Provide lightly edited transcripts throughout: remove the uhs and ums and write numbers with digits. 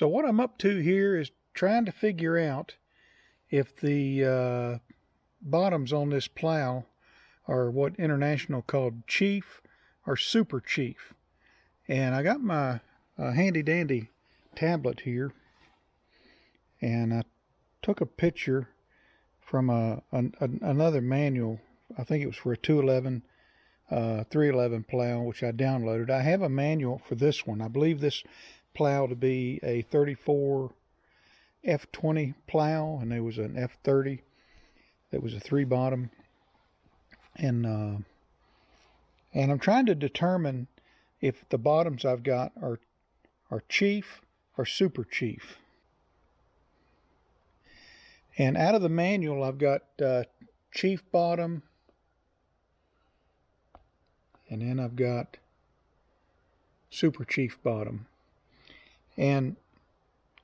So what I'm up to here is trying to figure out if the bottoms on this plow are what International called chief or super chief. And I got my handy dandy tablet here, and I took a picture from another manual. I think it was for a 211 311 plow, which I downloaded. I have a manual for this one. I believe this plow to be a 34 F20 plow, and there was an F30 that was a 3-bottom, and I'm trying to determine if the bottoms I've got are chief or super chief. And out of the manual, I've got chief bottom, and then I've got super chief bottom. And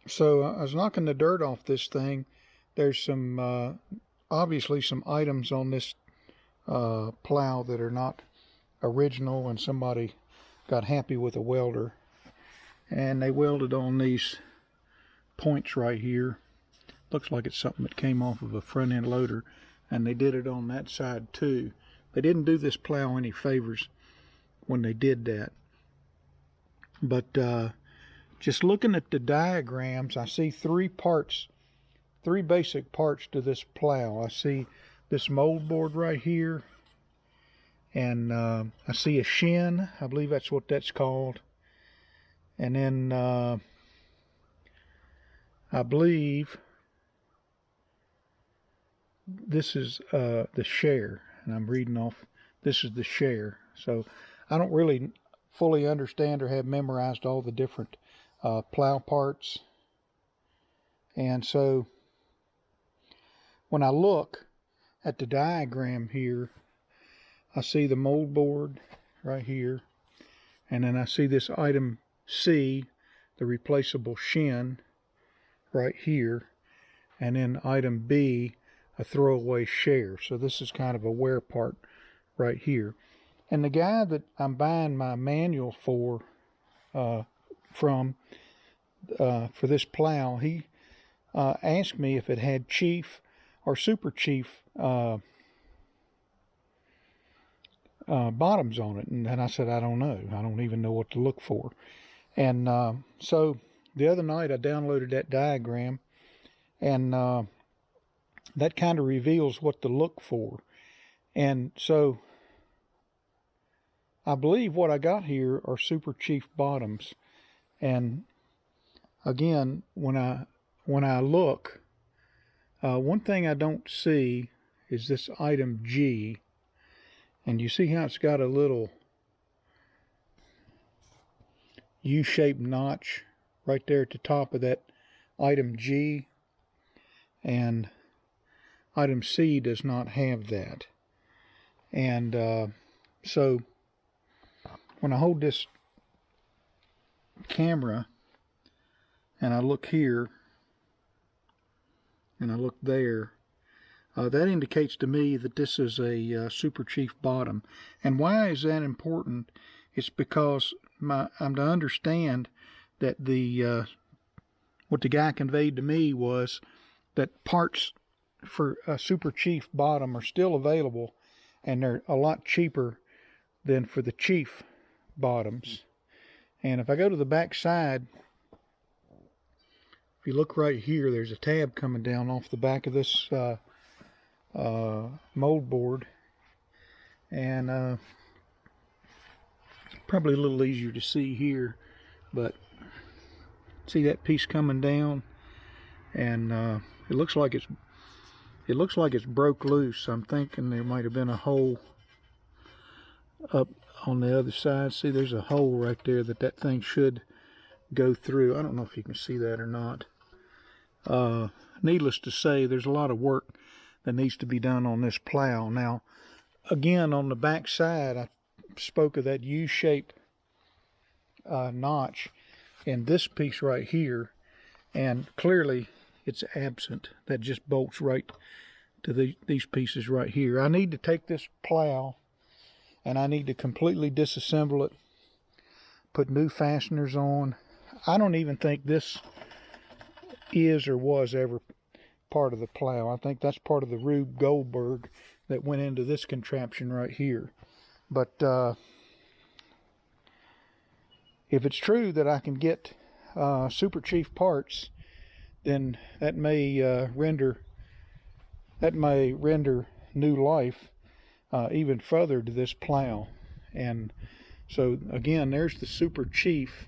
so I was knocking the dirt off this thing. There's some obviously some items on this plow that are not original, and somebody got happy with a welder and they welded on these points right here. Looks like it's something that came off of a front end loader, and they did it on that side too. They didn't do this plow any favors when they did that. But just looking at the diagrams, I see three basic parts to this plow. I see this mold board right here, and I see a shin. I believe that's what that's called. And then I believe this is the share, and I'm reading off, this is the share. So I don't really fully understand or have memorized all the different plow parts. And so when I look at the diagram here, I see the mold board right here, and then I see this item C, the replaceable shin, right here, and then item B, a throwaway share. So this is kind of a wear part right here. And the guy that I'm buying my manual for this plow, he asked me if it had chief or super chief bottoms on it, and I said, I don't know. I don't even know what to look for. And so the other night I downloaded that diagram, and that kind of reveals what to look for. And so I believe what I got here are super chief bottoms. And again, when I look, one thing I don't see is this item G. And you see how it's got a little U-shaped notch right there at the top of that item G, and item C does not have that. And so when I hold this camera and I look here and I look there, that indicates to me that this is a super chief bottom. And why is that important? It's because I'm to understand that what the guy conveyed to me was that parts for a super chief bottom are still available, and they're a lot cheaper than for the chief bottoms. And if I go to the back side, if you look right here, there's a tab coming down off the back of this mold board, and probably a little easier to see here, but see that piece coming down, and it looks like it's broke loose. I'm thinking there might have been a hole up on the other side. See, there's a hole right there that thing should go through. I don't know if you can see that or not. Needless to say, there's a lot of work that needs to be done on this plow. Now, again, on the back side, I spoke of that U-shaped notch in this piece right here, and clearly it's absent. That just bolts right to these pieces right here. I need to take this plow and I need to completely disassemble it, put new fasteners on. I don't even think this is or was ever part of the plow. I think that's part of the Rube Goldberg that went into this contraption right here. But if it's true that I can get Super Chief parts, then that may render new life even further to this plow. And so again, there's the Super Chief,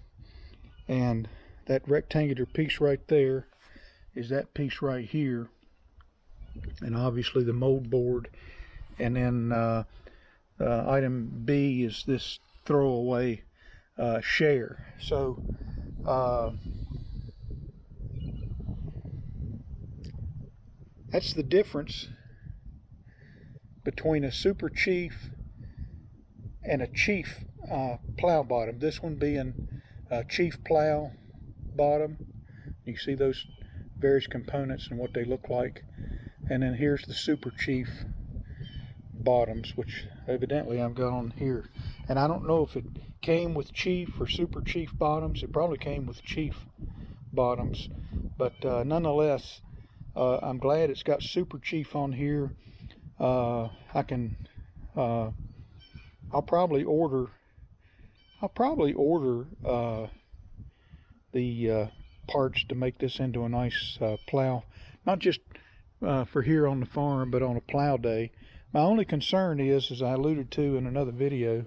and that rectangular piece right there is that piece right here, and obviously the mold board. And then item B is this throwaway share. So that's the difference between a Super Chief and a Chief plow bottom. This one being a Chief plow bottom. You see those various components and what they look like. And then here's the Super Chief bottoms, which evidently I've got on here. And I don't know if it came with Chief or Super Chief bottoms. It probably came with Chief bottoms. But nonetheless, I'm glad it's got Super Chief on here. I'll probably order the parts to make this into a nice plow, not just for here on the farm, but on a plow day. My only concern is, as I alluded to in another video,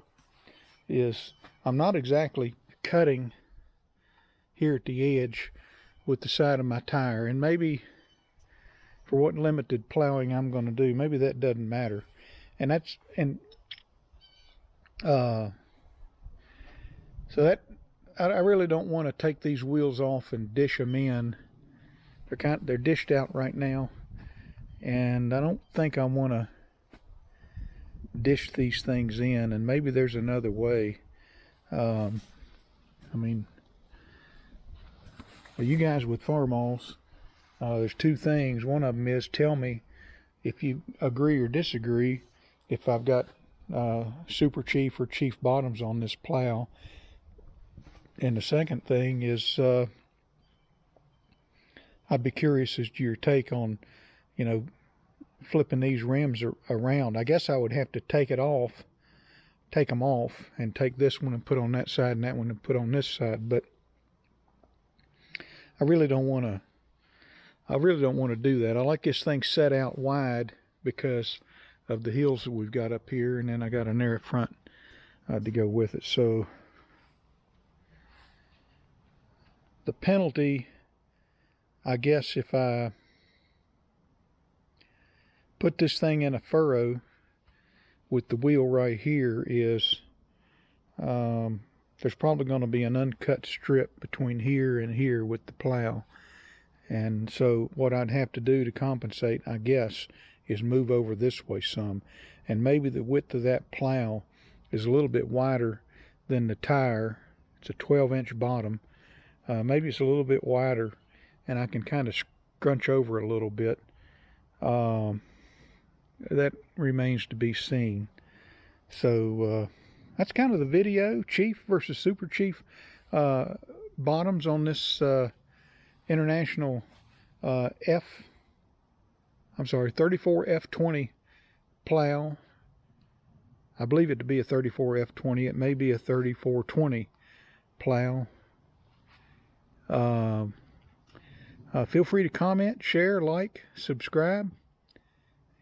is I'm not exactly cutting here at the edge with the side of my tire, and maybe for what limited plowing I'm going to do, maybe that doesn't matter. And that's so that I really don't want to take these wheels off and dish them in. They're dished out right now, and I don't think I want to dish these things in. And maybe there's another way. I mean, well, you guys with Farmalls, there's two things. One of them is, tell me if you agree or disagree if I've got Super Chief or Chief bottoms on this plow. And the second thing is, I'd be curious as to your take on, you know, flipping these rims around. I guess I would have to take them off, and take this one and put on that side, and that one and put on this side. But I really don't want to do that. I like this thing set out wide because of the hills that we've got up here, and then I got a narrow front to go with it. So the penalty, I guess, if I put this thing in a furrow with the wheel right here, is there's probably going to be an uncut strip between here and here with the plow. And so what I'd have to do to compensate, I guess, is move over this way some. And maybe the width of that plow is a little bit wider than the tire. It's a 12-inch bottom. Maybe it's a little bit wider, and I can kind of scrunch over a little bit. That remains to be seen. So that's kind of the video. Chief versus Super Chief bottoms on this International 34F20 plow. I believe it to be a 34F20. It may be a 3420 plow. Feel free to comment, share, like, subscribe,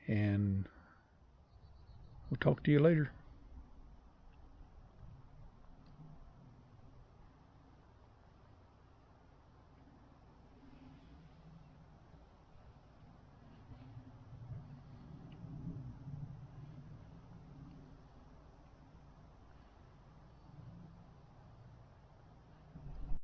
and we'll talk to you later.